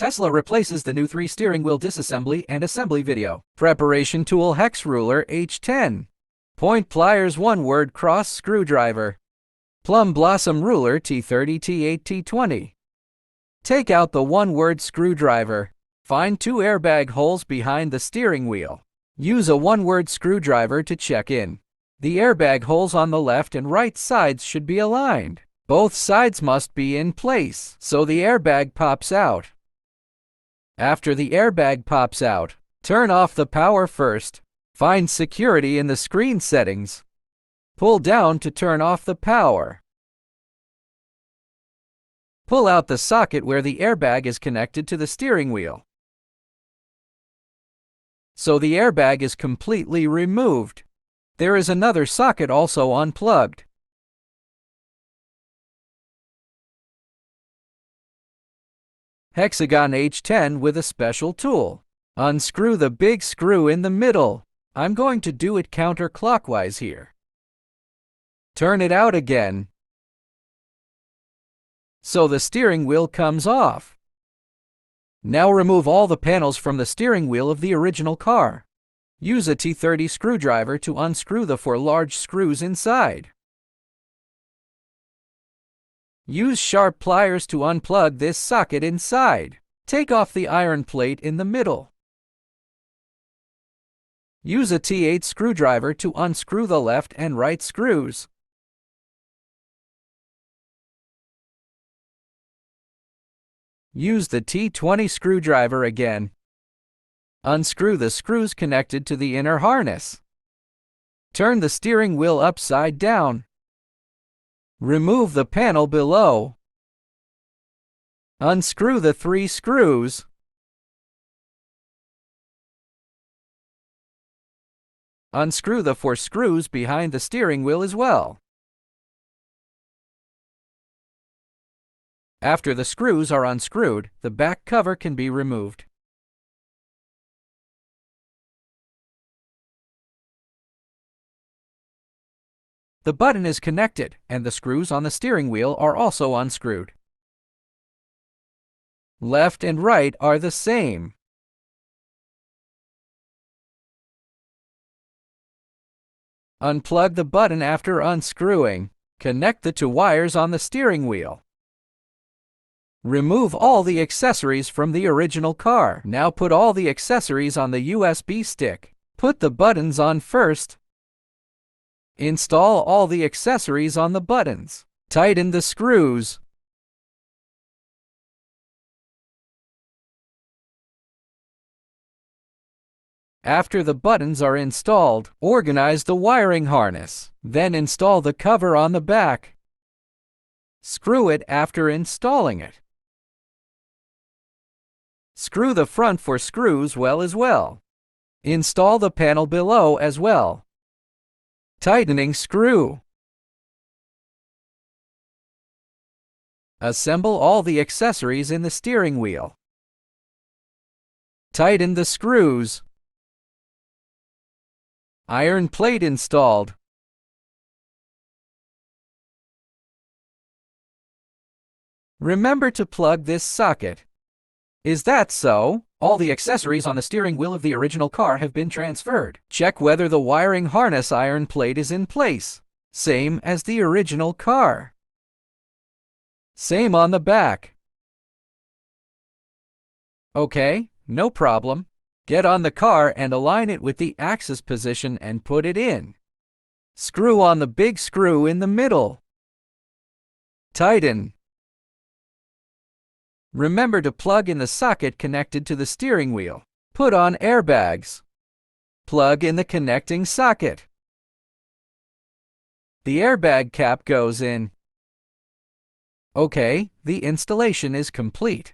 Tesla replaces the new 3 steering wheel disassembly and assembly video. Preparation tool hex ruler H10. Point pliers 1 word cross screwdriver. Plum blossom ruler T30 T8 T20. Take out the 1 word screwdriver. Find 2 airbag holes behind the steering wheel. Use a 1 word screwdriver to check in. The airbag holes on the left and right sides should be aligned. Both sides must be in place so the airbag pops out. After the airbag pops out, turn off the power first. Find security in the screen settings. Pull down to turn off the power. Pull out the socket where the airbag is connected to the steering wheel, so the airbag is completely removed. There is another socket also unplugged. Hexagon H10 with a special tool. Unscrew the big screw in the middle. I'm going to do it counterclockwise here. Turn it out again, so the steering wheel comes off. Now remove all the panels from the steering wheel of the original car. Use a T30 screwdriver to unscrew the 4 large screws inside. Use sharp pliers to unplug this socket inside. Take off the iron plate in the middle. Use a T8 screwdriver to unscrew the left and right screws. Use the T20 screwdriver again. Unscrew the screws connected to the inner harness. Turn the steering wheel upside down. Remove the panel below. Unscrew the 3 screws. Unscrew the 4 screws behind the steering wheel as well. After the screws are unscrewed, the back cover can be removed. The button is connected, and the screws on the steering wheel are also unscrewed. Left and right are the same. Unplug the button after unscrewing. Connect the 2 wires on the steering wheel. Remove all the accessories from the original car. Now put all the accessories on the USB stick. Put the buttons on first. Install all the accessories on the buttons. Tighten the screws. After the buttons are installed, organize the wiring harness. Then install the cover on the back. Screw it after installing it. Screw the front 4 screws well as well. Install the panel below as well. Tightening screw. Assemble all the accessories in the steering wheel. Tighten the screws. Iron plate installed. Remember to plug this socket. Is that so? All the accessories on the steering wheel of the original car have been transferred. Check whether the wiring harness iron plate is in place. Same as the original car. Same on the back. Okay, no problem. Get on the car and align it with the axis position and put it in. Screw on the big screw in the middle. Tighten. Remember to plug in the socket connected to the steering wheel. Put on airbags. Plug in the connecting socket. The airbag cap goes in. Okay, the installation is complete.